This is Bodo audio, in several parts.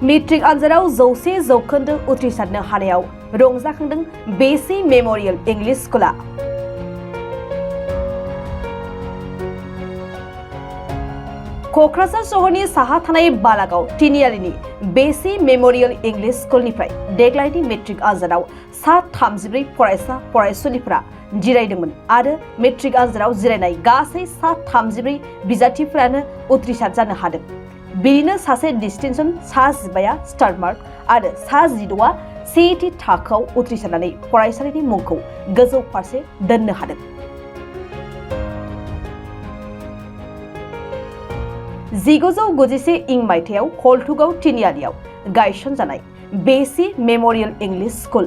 मेट्रिक आनजादाव 100% उथ्रिसारनो हानायाव रंजाखांदों बेसी मेमोरियल इंलिश स्कुला। क'क्राझार सहरनि साहा थानाय बालागाव तिनिआलिनि बेसी मेमोरियल इंलिश स्कुलनिफ्राय देग्लायनि मेट्रिक आनजादाव सा 34 फरायसा फरायसुलिफोरा जिरायदोंमोन आरो मेट्रिक आनजादाव जिरायनाय गासै सा 34 बिजाथिफोरानो उथ्रिसार जानो हादों। बिनिनो सासे डिस्टिंशन सा 15 स्टार मार्क आरो सा 16 सेथि थाखोआव उथ्रिसारनानै फरायसालिनि मुंखौ गोजौ फारसे दोननो हादों। 1991 इं मायथाइयाव हलथुगाव तिनिआलियाव गायसनजानाय बेसी मेमोरियल इंलिश स्कुल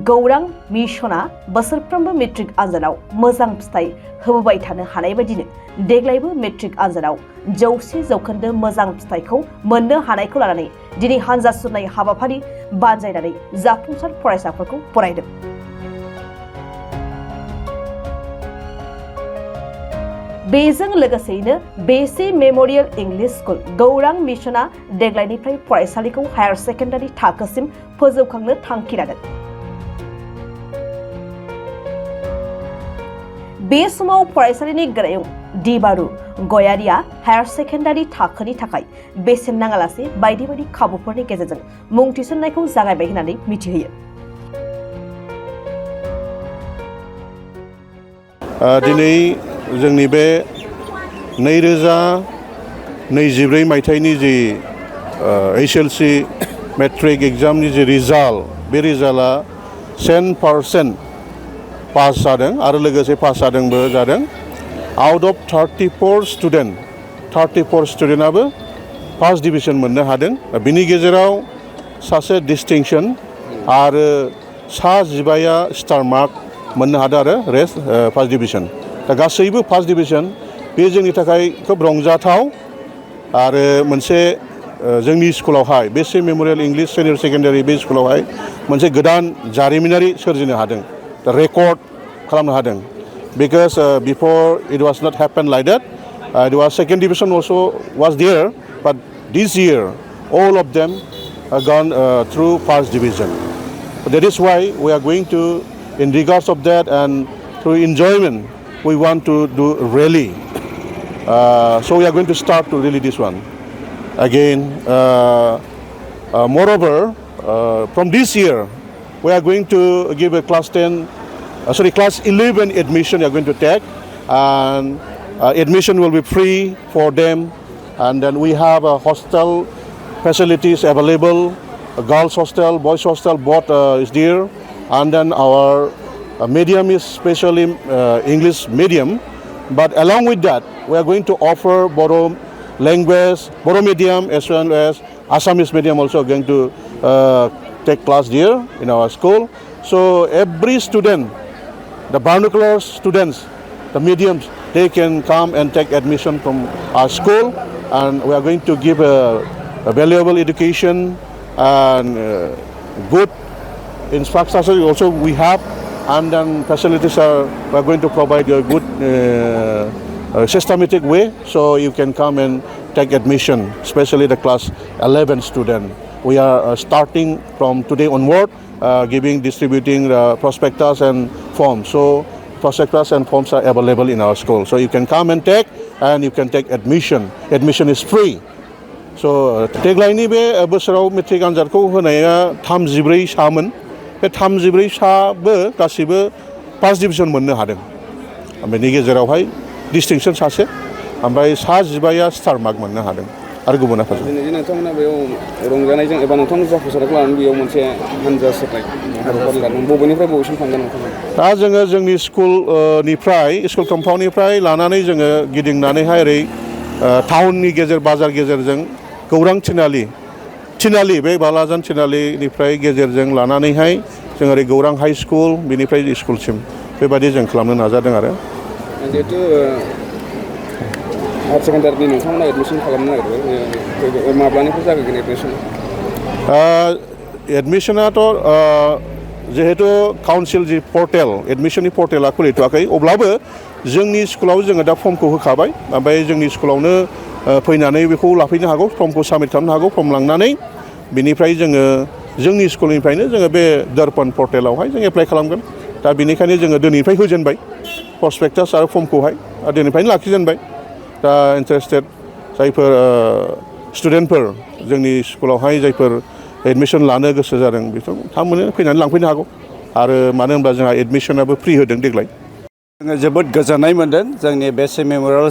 गौरां मिशना बोसोरफ्रोमबो मेट्रिक आनजादाव मोजां फिथाइ होबोबाय थानो हानाय बायदिनो देग्लायबो मेट्रिक आनजादाव 100% मोजां फिथाइखौ मोननो हानायखौ लानानै दिनै हानजा सुरनाय हाबाफारि बानजायनानै जाफुंसार फरायसाफोरखौ बरायदों। बेजों लोगोसेयैनो बेसी मेमोरियल इंलिश स्कुल गौरां मिशना देग्लायनिफ्राय फरायसालिखौ हायार सेकेन्डारि थाखोसिम फोजौखांनो थांखि लादों। बे समाव फरायसालिनि गोरायुं दिबारु गयारिया हायार सेकेन्डारि थाखोनि थाखाय बेसेन नाङालासे बायदि बायदि खाबुफोरनि गेजेरजों मुं थिसननायखौ जागायबाय होननानै मिथिहोयो। दिनै जोंनि बे 2024 मायथाइनि जि HLC मेट्रिक एग्जामनि जि रिजाल्ट बे रिजाल्टआ 100% पास जादों आरो लोगोसे पास जादों। आउट अफ 34 स्टुडेन्टआबो फार्स्ट डिभिजन मोननो हादों। बिनि गेजेराव सासे डिस्टिंशन आरो सा 15 स्टार मार्क मोननो हादों आरो रेस्ट फार्स्ट डिभिजन। दा गासैबो फार्स्ट डिभिजन बे जोंनि थाखाय खोब रंजाथाव आरो मोनसे जोंनि स्कुलावहाय बेसी मेमोरियल इंलिश सिनियर सेकेन्डारि बे स्कुलावहाय मोनसे गोदान जारिमिनारि सोरजिनो हादों, रेकर्ड खालामनो हादों। Because before it was not happened like that. It was second division also was there, but this year all of them gone through first division. That is why we are going to, in regards of that and through enjoyment, we want to do rally. So we are going to start to rally this one again. Moreover, from this year, we are going to give a class 11 admission we are going to take, and admission will be free for them. And then we have hostel facilities available, a girls hostel, boys hostel, both is there. And then our medium is specially English medium. But along with that, we are going to offer Bodo language, Bodo medium, as well as Assamese medium also going to take class there in our school. So every student, the vernacular students, the mediums, they can come and take admission from our school, and we are going to give a valuable education and good infrastructure also we have, and then facilities we are going to provide you a good systematic way, so you can come and take admission, especially the class 11 student. We are starting from today onward, distributing prospectus and forms. So prospectus and forms are available in our school. So you can come and take, and you can take admission. Admission is free. So देग्लायनि बे बोसोराव मेट्रिक आनजादखौ होनाया 34 सामोन। बे 34 साबो गासिबो फार्स्ट डिभिजन मोननो हादों। बेनि गेजेरावहाय डिस्टिंक्शन सासे, ओमफ्राय सा 15 स्टार मार्क मोननो हादों आरो गुबुना फारसे। दिनै नोंथांमोना बेयाव रंजानायजों एबा नोंथांनि जाफुंसारनायखौ लानानै बेयाव मोनसे हानजा सोरनाय हाबाफारि लादों। बबेनिफ्राय बबेसिम थांगोन नोंथांमोना? दा जोङो जोंनि स्कुल कम्पाउन्डनिफ्राय लानानै जोङो गिदिंनानैहाय ओरै टाउननि बाजार गेजेरजों गौरां थिनालि बे बालाजान थिनालिनिफ्राय गेजेरजों लानानैहाय जों ओरै गौरां हाइ स्कुल बेनिफ्राय स्कुलसिम बेबायदि जों खालामनो नाजादों आरो। जिहेतु हायार सेकेन्डारिनि नोंथांमोना एडमिसन खालामनो नागिरबाय, माब्लानिफ्राय जागोन एडमिसन? एडमिसनाथ' जिहेतु काउन्सिल जि पर्टेल एडमिसननि पर्टेला खुलिथ'वाखै, अब्लाबो जोंनि स्कुलाव जोङो दा फर्मखौ होखाबाय। ओमफ्राय जोंनि स्कुलावनो फैनानै बेखौ लाफैनो हागौ, फर्मखौ साबमिट खालामनो हागौ। फर्म लांनानै बिनिफ्राय जोङो जोंनि स्कुलनिफ्रायनो जोङो बे दर्पण पर्टेलावहाय जों एप्लाइ खालामगोन दा बिनिखायनो जोङो दिनैनिफ्राय होजेनबाय प्रसपेक्टास आरो फर्मखौहाय आरो दिनैनिफ्रायनो लाखिजेनबाय दा इन्टारेस्टेड जायफोर स्टुडेन्टफोर जोंनि स्कुलावहाय जायफोर एडमिसन लानो गोसो जादों बिथांमोननो फैनानै लांफैनो हागौ आरो मानो होनब्ला जोंहा एडमिसनाबो फ्रि होदों देग्लाय जोङो जोबोद गोजोननाय मोन्दों जोंनि बेसि मेम'रियेल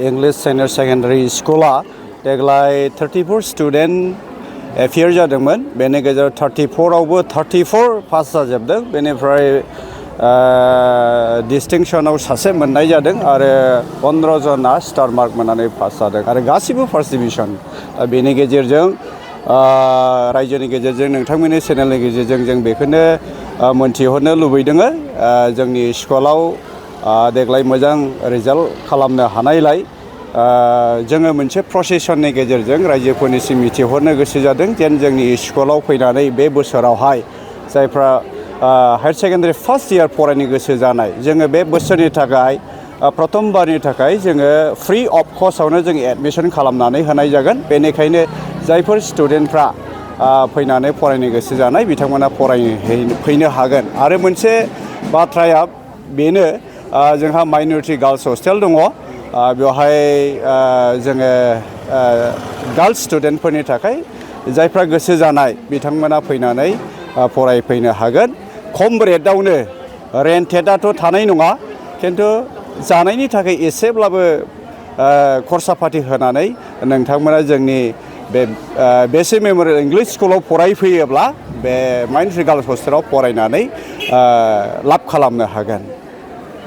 इंलिश सिनियर सेकेन्डारि स्कुला देग्लाय 34 स्टुडेन्ट एपियार जादोंमोन बेनि गेजेराव 34आवबो 34 पास जाजोबदों बेनिफ्राय डिस्टिंसनाव सासे मोननाय जादों आरो 15 जना स्टार मार्क मोननानै पास जादों आरो गासिबो फार्स्ट डिभिजन बेनि गेजेरजों रायजोनि गेजेरजों नोंथांमोननि चेनेलनि गेजेरजों जों बेखौनो मोनथिहरनो लुबैदों जोंनि स्कुलाव देग्लाय मोजां रिजाल्ट खालामनो हानायलाय जोङो मोनसे प्रसेसननि गेजेरजों रायजोफोरनिसिम मिथिहरनो गोसो जादों जेन जोंनि स्कुलाव फैनानै बे बोसोरावहाय जायफ्रा हायार सेकेन्डारि फार्स्ट इयार फरायनो गोसो जानाय जोङो बे बोसोरनि थाखाय प्रथमबारनि थाखाय जोङो फ्रि अफ कस्टआवनो जों एडमिसन खालामनानै होनाय जागोन बेनिखायनो जायफोर स्टुडेन्टफ्रा फैनानै फरायनो गोसो जानाय बिथांमोना फैनो हागोन आरो मोनसे बाथ्राया बेनो जोंहा माइनरिटि गार्ल्स हस्टेल दङ बेवहाय जोङो गार्ल्स स्टुडेन्टफोरनि थाखाय जायफ्रा गोसो जानाय बिथांमोना फैनानै फरायफैनो हागोन खम रेटआवनो रेन्टेडआथ' थानाय नङा खिन्थु जानायनि थाखाय एसेब्लाबो खरसा पाति होनानै नोंथांमोना जोंनि बे बेसि मेम'रियेल इंलिश स्कुलाव फरायफैयोब्ला बे माइनरिटि गार्ल्स हस्टेलाव फरायनानै लाब खालामनो हागोन